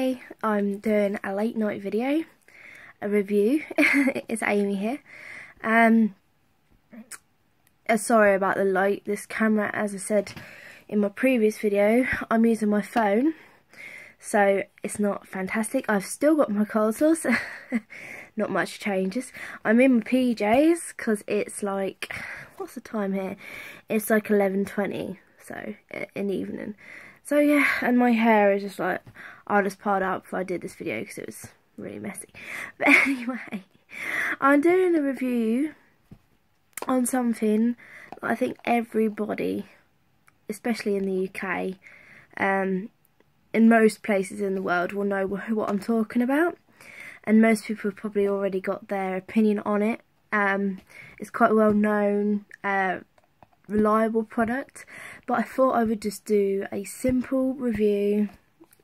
Today I'm doing a late night video, a review. It's Amy here. Sorry about the light. This camera, as I said in my previous video, I'm using my phone, so it's not fantastic. I've still got my cold sores. Not much changes. I'm in my PJs because it's like, what's the time here? It's like 11:20, so in the evening. So yeah, and my hair is just like, I just piled up before I did this video because it was really messy. But anyway, I'm doing a review on something that I think everybody, especially in the UK, in most places in the world, will know what I'm talking about. And most people have probably already got their opinion on it. It's quite a well known, reliable product, but I thought I would just do a simple review,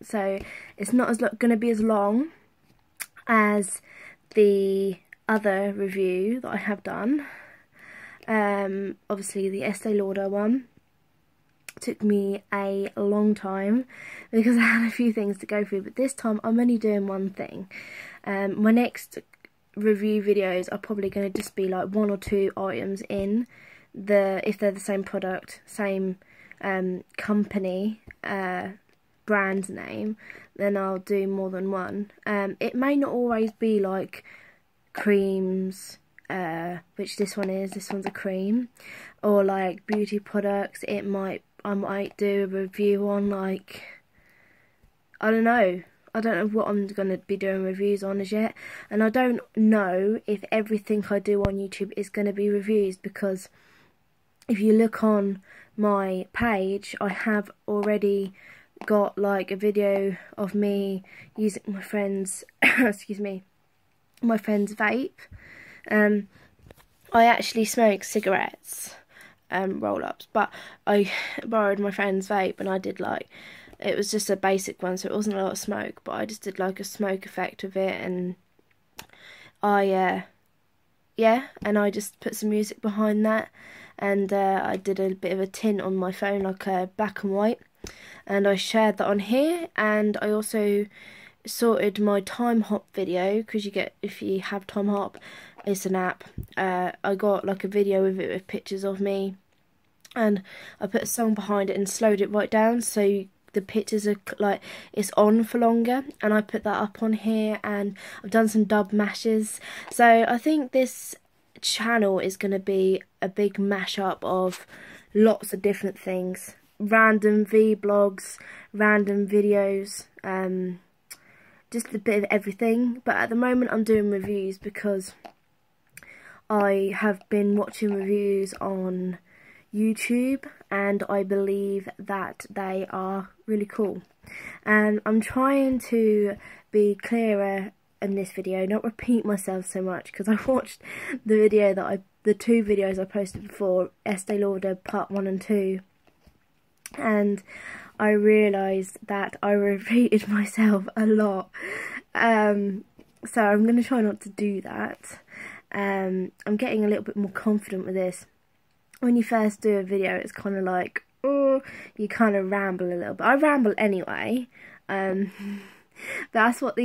so it's not going to be as long as the other review that I have done. Obviously the Estee Lauder one took me a long time because I had a few things to go through, but this time I'm only doing one thing. My next review videos are probably going to just be like 1 or 2 items in if they're the same product, same company, brand name, then I'll do more than one. It may not always be like creams, which this one's a cream, or like beauty products. I might do a review on, like, I don't know what I'm going to be doing reviews on as yet, and I don't know if everything I do on YouTube is going to be reviews, because if you look on my page, I have already got like a video of me using my friend's excuse me, my friend's vape. I actually smoke cigarettes, roll-ups, but I borrowed my friend's vape and I did it was just a basic one, so it wasn't a lot of smoke, but I just did like a smoke effect of it, and I just put some music behind that, and I did a bit of a tint on my phone, like black and white, and I shared that on here. And I also sorted my time hop video, because you get, if you have time hop, it's an app. I got like a video of it with pictures of me, and I put a song behind it and slowed it right down, so the pictures are like, it's on for longer, and I put that up on here, and I've done some dub mashes. So I think this channel is going to be a big mashup of lots of different things, random vlogs, random videos, just a bit of everything. But at the moment I'm doing reviews because I have been watching reviews on YouTube, and I believe that they are really cool, and I'm trying to be clearer in this video, not repeat myself so much, because I watched the 2 videos I posted before, Estee Lauder part 1 and 2, and I realised that I repeated myself a lot, so I'm going to try not to do that. I'm getting a little bit more confident with this. When you first do a video, it's kind of like, oh, you kind of ramble a little bit. I ramble anyway. That's what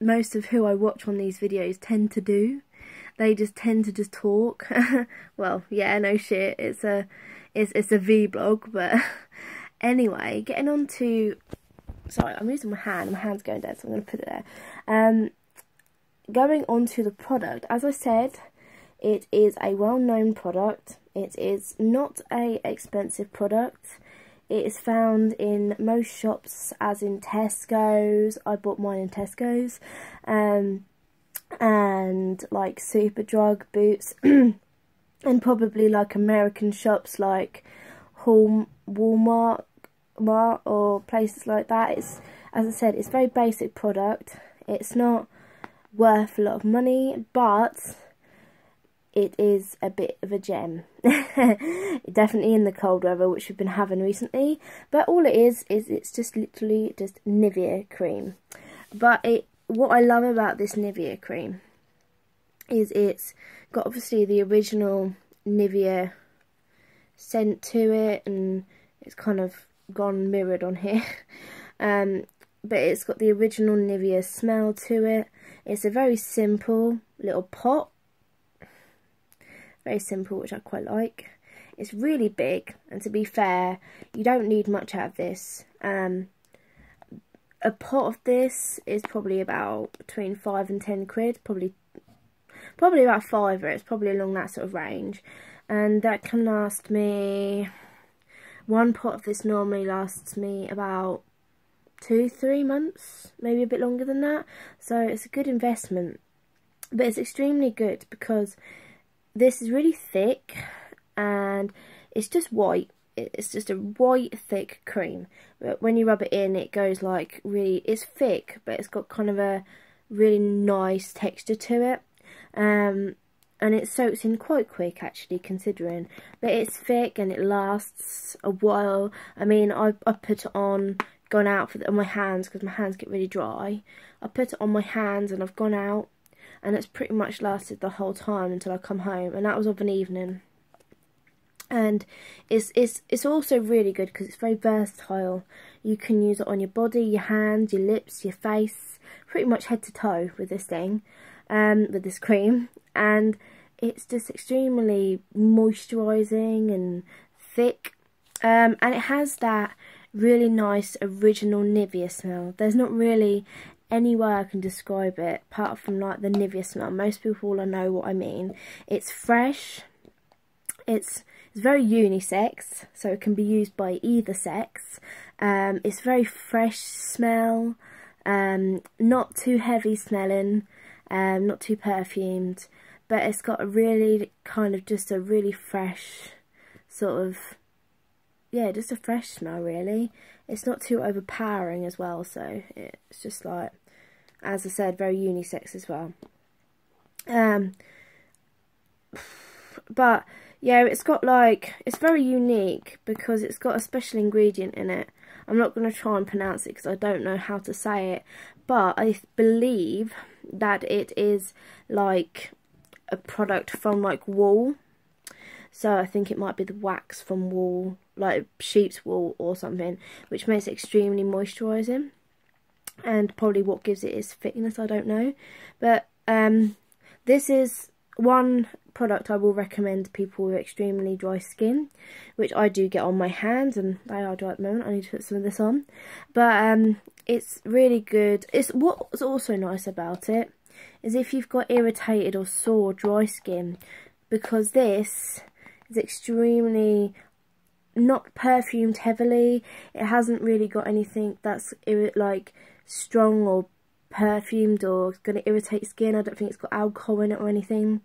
most of who I watch on these videos tend to do. They just tend to just talk. Well, yeah, no shit. It's a vlog, but anyway, getting on to. Sorry, I'm using my hand. My hand's going dead, so I'm going to put it there. Going on to the product, as I said, it is a well-known product. It is not a expensive product. It is found in most shops, as in Tesco's. I bought mine in Tesco's, and like Superdrug, Boots, and probably like American shops like Walmart or places like that. It's, as I said, it's a very basic product. It's not worth a lot of money, but it is a bit of a gem. Definitely in the cold weather, which we've been having recently. But all it is it's just literally just Nivea cream. But what I love about this Nivea cream is it's got obviously the original Nivea scent to it, and it's kind of gone mirrored on here. but it's got the original Nivea smell to it. It's a very simple little pot. Very simple, which I quite like. It's really big, and to be fair, you don't need much out of this. A pot of this is probably about between 5 and 10 quid, probably about £5. It's probably along that sort of range, and that can last me. One pot of this normally lasts me about 2-3 months, maybe a bit longer than that. So it's a good investment, but it's extremely good because this is really thick and it's just white. It's just a white thick cream, but when you rub it in, it goes like really, it's thick, but it's got kind of a really nice texture to it, and it soaks in quite quick actually, considering, but it's thick and it lasts a while. I mean, I put it on, gone out on my hands because my hands get really dry. I put it on my hands and I've gone out, and it's pretty much lasted the whole time until I come home, and that was of an evening. And it's also really good because it's very versatile. You can use it on your body, your hands, your lips, your face, pretty much head to toe with this thing, with this cream. And it's just extremely moisturising and thick, and it has that really nice original Nivea smell. There's not really any way I can describe it apart from like the Nivea smell. Most people will know what I mean. It's fresh. It's very unisex, so it can be used by either sex. It's very fresh smell, not too heavy smelling, not too perfumed, but it's got a really kind of just a really fresh sort of, yeah, just a fresh smell really. It's not too overpowering as well, so it's just like, as I said, very unisex as well. But yeah, it's got like, it's very unique because it's got a special ingredient in it. I'm not going to try and pronounce it because I don't know how to say it, but I believe that it is like a product from like wool. So I think it might be the wax from wool, like sheep's wool or something, which makes it extremely moisturising, and probably what gives it its thickness, I don't know. But this is one product I will recommend to people with extremely dry skin, which I do get on my hands, and they are dry at the moment. I need to put some of this on, but it's really good. It's what's also nice about it is if you've got irritated or sore dry skin, because this is extremely not perfumed heavily. It hasn't really got anything that's like strong or perfumed or going to irritate skin. I don't think it's got alcohol in it or anything.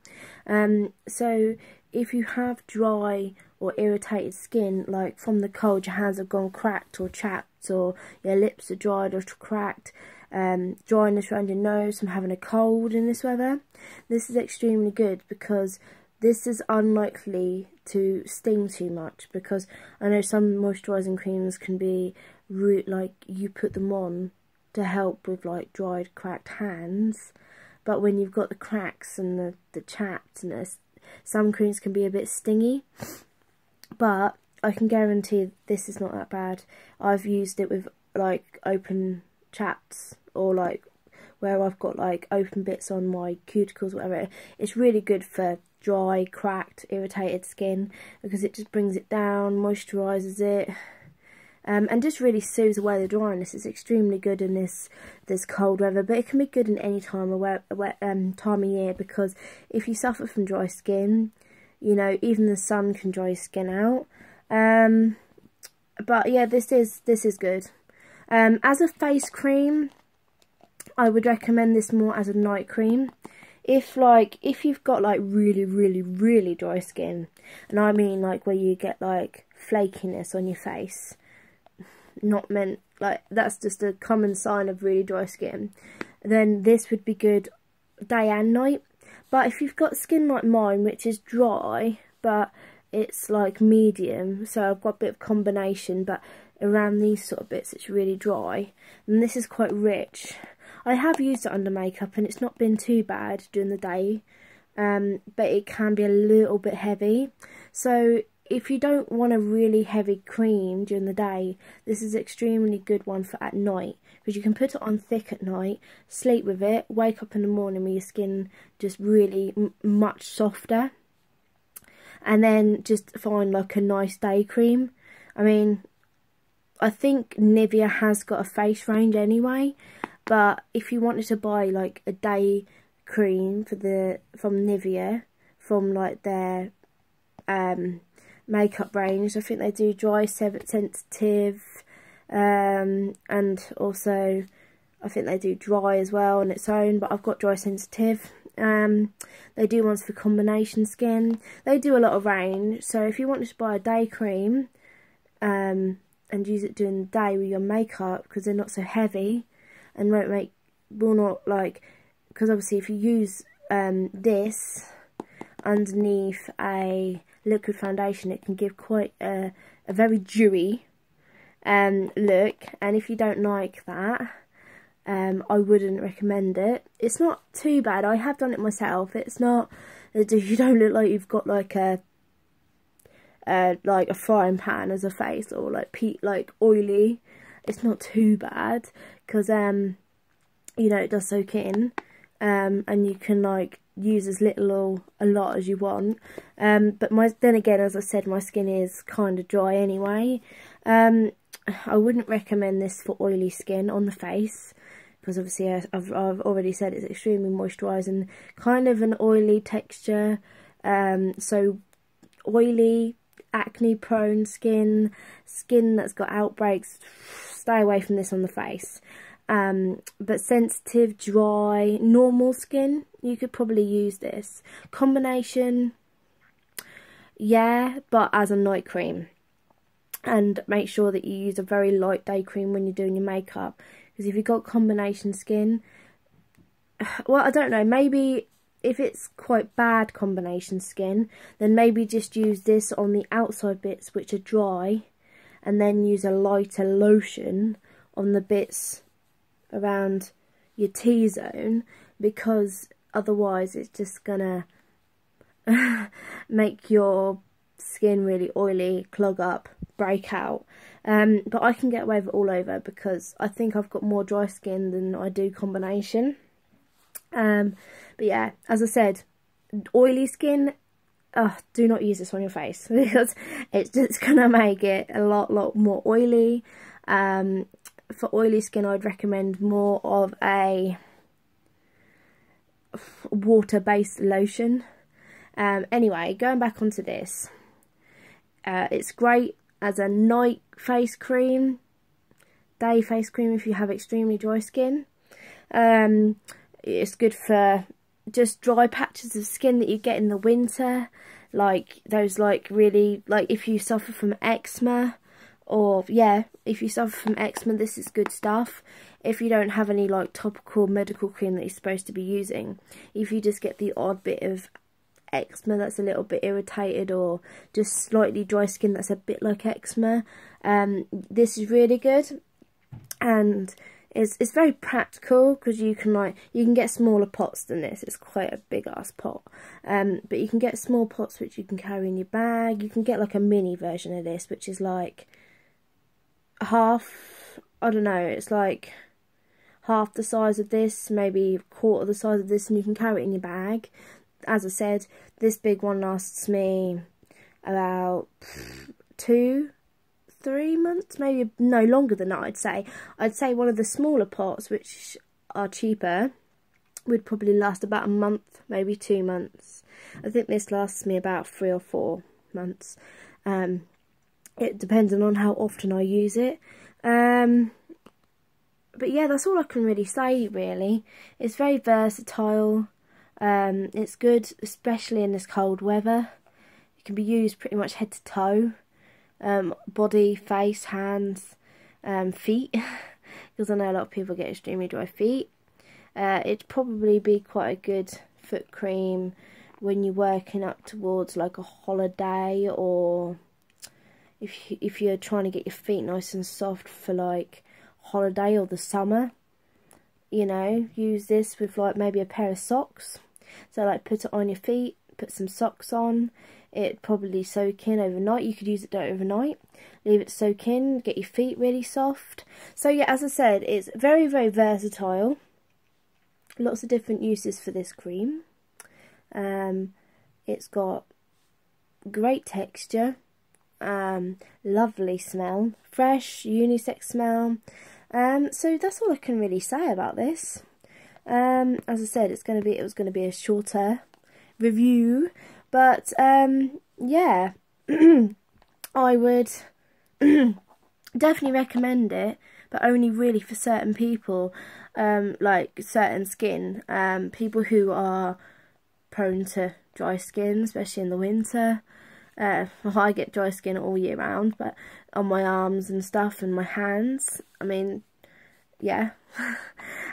So if you have dry or irritated skin, like from the cold, your hands have gone cracked or chapped, or your lips are dried or cracked, dryness around your nose from having a cold in this weather, this is extremely good because this is unlikely to sting too much. Because I know some moisturising creams can be like you put them on to help with like dried, cracked hands, but when you've got the cracks and the chaps and some creams can be a bit stingy. But I can guarantee this is not that bad. I've used it with like open chaps, or like where I've got like open bits on my cuticles, whatever. It's really good for dry, cracked, irritated skin because it just brings it down, moisturises it, and just really soothes away the dryness. It's extremely good in this cold weather, but it can be good in any time of year, because if you suffer from dry skin, you know, even the sun can dry your skin out. But yeah, this is good. As a face cream, I would recommend this more as a night cream. If you've got like really dry skin, and I mean like where you get like flakiness on your face, not meant like, that's just a common sign of really dry skin, then this would be good day and night. But if you've got skin like mine, which is dry but it's like medium, so I've got a bit of combination, but around these sort of bits it's really dry, and this is quite rich. I have used it under makeup and it's not been too bad during the day, but it can be a little bit heavy. So if you don't want a really heavy cream during the day, this is an extremely good one for at night, because you can put it on thick at night, sleep with it, wake up in the morning with your skin just really much softer. And then just find like a nice day cream. I mean, I think Nivea has got a face range anyway, but if you wanted to buy like a day cream from Nivea, from like their makeup range, I think they do dry sensitive, and also I think they do dry as well on its own, but I've got dry sensitive. They do ones for combination skin. They do a lot of range, so if you wanted to buy a day cream and use it during the day with your makeup, because they're not so heavy and will not like, because obviously if you use this underneath a liquid foundation, it can give quite a very dewy look, and if you don't like that, I wouldn't recommend it. It's not too bad. I have done it myself. It's not, you don't look like you've got like a frying pan as a face, or like oily. It's not too bad, because you know, it does soak in, and you can like use as little or a lot as you want. But then again, as I said, my skin is kind of dry anyway. I wouldn't recommend this for oily skin on the face, because obviously I've already said it's extremely moisturising, kind of an oily texture. So oily, acne prone skin that's got outbreaks, stay away from this on the face. But sensitive, dry, normal skin, you could probably use this. Combination, yeah, but as a night cream. And make sure that you use a very light day cream when you're doing your makeup, because if you've got combination skin, well, I don't know, maybe if it's quite bad combination skin, then maybe just use this on the outside bits which are dry, and then use a lighter lotion on the bits around your T-zone, because otherwise it's just gonna make your skin really oily, clog up, break out. But I can get away with it all over, because I think I've got more dry skin than I do combination. But yeah, as I said, oily skin, do not use this on your face, because it's just gonna make it a lot more oily. For oily skin, I'd recommend more of a water-based lotion. Anyway, going back onto this, it's great as a night face cream, day face cream if you have extremely dry skin. It's good for just dry patches of skin that you get in the winter, like those really, if you suffer from eczema, or yeah, if you suffer from eczema, this is good stuff. If you don't have any like topical medical cream that you're supposed to be using, if you just get the odd bit of eczema that's a little bit irritated, or just slightly dry skin that's a bit like eczema, this is really good. And it's very practical, because you can get smaller pots than this. It's quite a big ass pot, but you can get small pots which you can carry in your bag. You can get like a mini version of this, which is like half, I don't know, it's like half the size of this, maybe a quarter the size of this, and you can carry it in your bag. As I said, this big one lasts me about 2-3 months, maybe no longer than that. I'd say one of the smaller pots, which are cheaper, would probably last about a month, maybe 2 months. I think this lasts me about 3 or 4 months. It depends on how often I use it. But yeah, that's all I can really say, really. It's very versatile. It's good, especially in this cold weather. It can be used pretty much head to toe. Body, face, hands, feet, because I know a lot of people get extremely dry feet. It'd probably be quite a good foot cream when you're working up towards like a holiday, or if you're trying to get your feet nice and soft for like holiday or the summer. You know, use this with like maybe a pair of socks. So like put it on your feet, put some socks on, it'd probably soak in overnight. You could use it overnight, leave it to soak in, get your feet really soft. So yeah, as I said, it's very, very versatile. Lots of different uses for this cream. It's got great texture, lovely smell, fresh, unisex smell. So that's all I can really say about this. As I said, it was gonna be a shorter review, but yeah, I would definitely recommend it, but only really for certain people, like certain skin, people who are prone to dry skin, especially in the winter. Well, I get dry skin all year round, but on my arms and stuff and my hands, I mean, yeah.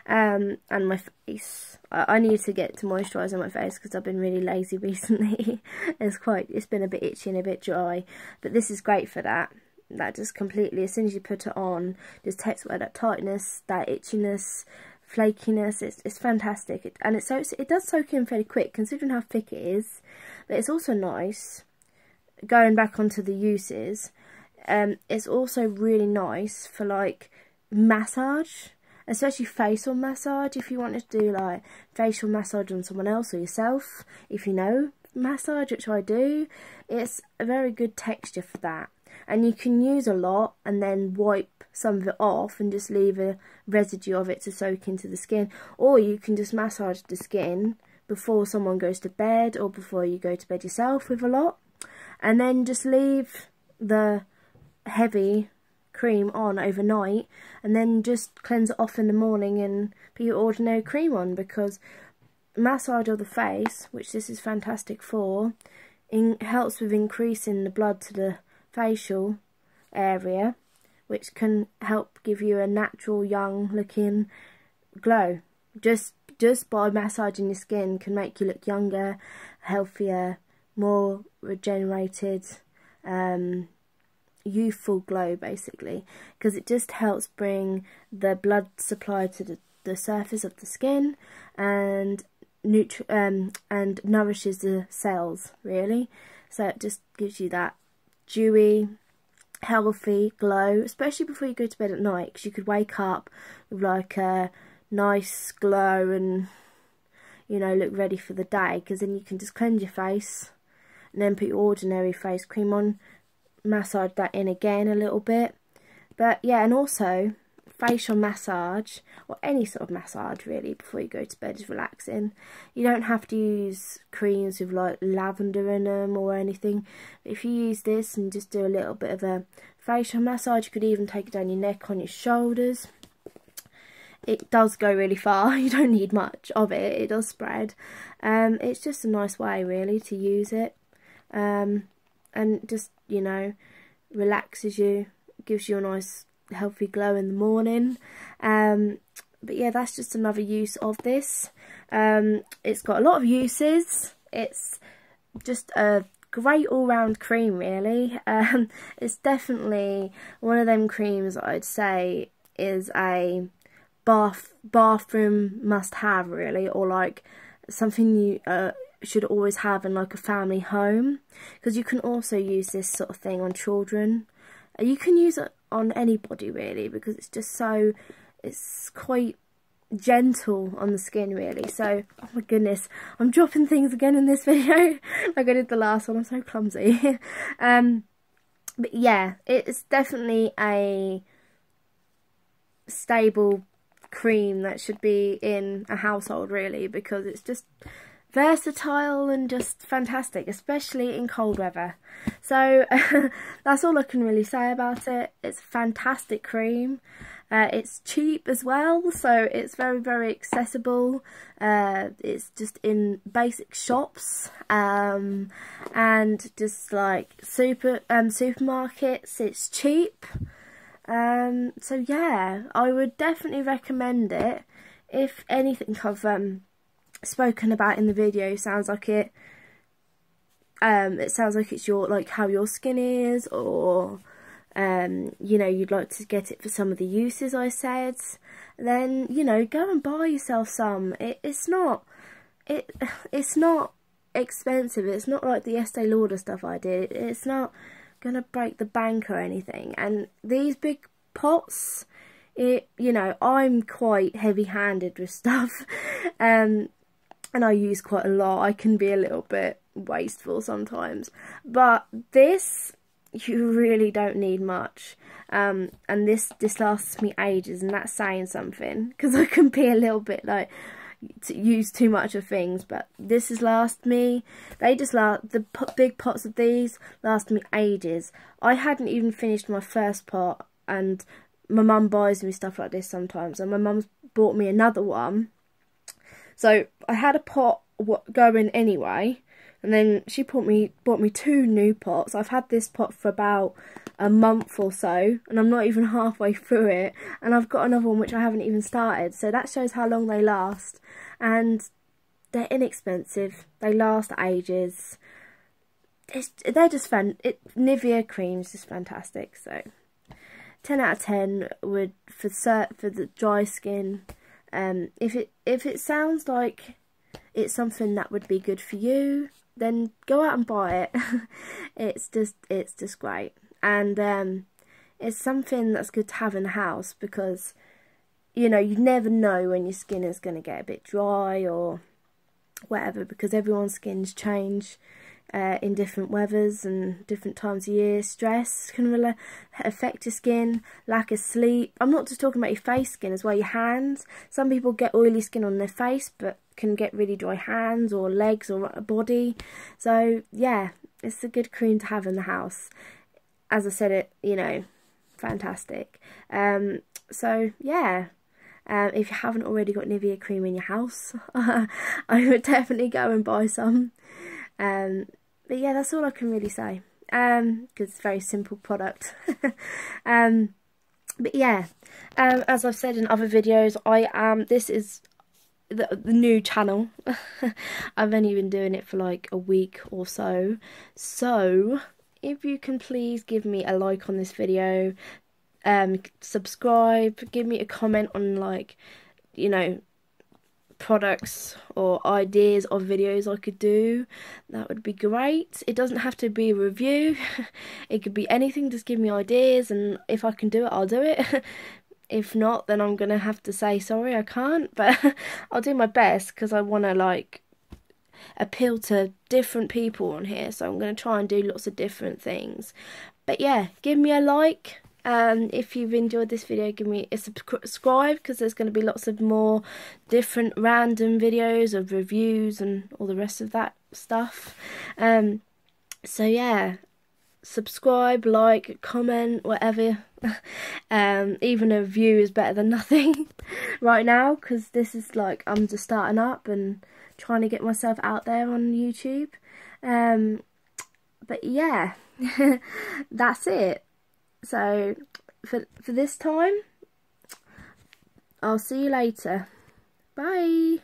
And my face, I need to get to moisturise on my face because I've been really lazy recently. It's been a bit itchy and a bit dry, but this is great for that. That just completely, as soon as you put it on, just takes away that tightness, that itchiness, flakiness. It's fantastic, and it does soak in fairly quick considering how thick it is. But it's also nice, going back onto the uses, it's also really nice for like massage, especially facial massage. If you wanted to do like facial massage on someone else or yourself, if you know massage, which I do, it's a very good texture for that. And you can use a lot and then wipe some of it off and just leave a residue of it to soak into the skin. Or you can just massage the skin before someone goes to bed or before you go to bed yourself with a lot. And then just leave the heavy cream on overnight and then just cleanse it off in the morning and put your ordinary cream on, because massage of the face, which this is fantastic for, helps with increasing the blood to the facial area, which can help give you a natural young looking glow. Just by massaging your skin can make you look younger, healthier, more regenerated, youthful glow basically, because it just helps bring the blood supply to the surface of the skin and nourishes the cells really. So it just gives you that dewy, healthy glow, especially before you go to bed at night, because you could wake up with like a nice glow and, you know, look ready for the day, because then you can just cleanse your face and then put your ordinary face cream on, massage that in again a little bit. But yeah, and also facial massage, or any sort of massage really before you go to bed, is relaxing. You don't have to use creams with like lavender in them or anything. If you use this and just do a little bit of a facial massage, you could even take it down your neck, on your shoulders. It does go really far. You don't need much of it. It does spread. It's just a nice way really to use it, and just, you know, relaxes you, gives you a nice healthy glow in the morning. But yeah, that's just another use of this. It's got a lot of uses. It's just a great all-round cream really. It's definitely one of them creams that I'd say is a bathroom must-have really, or like something you should always have in like a family home, because you can also use this sort of thing on children. You can use it on anybody really, because it's just so, it's quite gentle on the skin really. So, oh my goodness, I'm dropping things again in this video like I did the last one. I'm so clumsy. But yeah, it's definitely a stable cream that should be in a household really, because it's just versatile and just fantastic, especially in cold weather. So that's all I can really say about it. It's a fantastic cream. It's cheap as well, so it's very, very accessible. It's just in basic shops and just like supermarkets. It's cheap. So yeah, I would definitely recommend it. If anything I've spoken about in the video sounds like it sounds like it's your, like how your skin is, or you know, you'd like to get it for some of the uses I said, then, you know, go and buy yourself some. It's not expensive. It's not like the Estee Lauder stuff I did. It's not gonna break the bank or anything. And these big pots, you know, I'm quite heavy-handed with stuff, and I use quite a lot. I can be a little bit wasteful sometimes, but this, you really don't need much. And this lasts me ages, and that's saying something, because I can be a little bit like to use too much of things, but this has lasted me. They just last, the big pots of these last me ages. I hadn't even finished my first pot, and my mum buys me stuff like this sometimes, and my mum's bought me another one. So I had a pot going anyway, and then she bought me 2 new pots. I've had this pot for about a month or so, and I'm not even halfway through it, and I've got another one which I haven't even started. So that shows how long they last, and they're inexpensive. They last ages. They're just fun. Nivea cream is just fantastic. So 10 out of 10 would for the dry skin. If it sounds like it's something that would be good for you, then go out and buy it. It's just great, and it's something that's good to have in the house, because you know, you never know when your skin is going to get a bit dry or whatever, because everyone's skins change in different weathers and different times of year. Stress can really affect your skin, lack of sleep. I'm not just talking about your face skin as well, your hands. Some people get oily skin on their face but can get really dry hands or legs or body. So yeah, it's a good cream to have in the house. As I said, it, you know, fantastic. So yeah, if you haven't already got Nivea cream in your house, I would definitely go and buy some. But yeah, that's all I can really say, because it's a very simple product. But yeah, as I've said in other videos, this is the new channel. I've only been doing it for like a week or so. So if you can please give me a like on this video, subscribe, give me a comment on, like, you know, products or ideas of videos I could do. That would be great. It doesn't have to be a review. It could be anything. Just give me ideas, and if I can do it, I'll do it. If not, then I'm gonna have to say sorry, I can't, but I'll do my best, because I want to like appeal to different people on here, so I'm going to try and do lots of different things. But yeah, give me a like. If you've enjoyed this video, give me a subscribe, because there's going to be lots of more different random videos of reviews and all the rest of that stuff. So yeah, subscribe, like, comment, whatever. Even a review is better than nothing right now, because this is like, I'm just starting up and trying to get myself out there on YouTube. But yeah, that's it. So for this time, I'll see you later. Bye.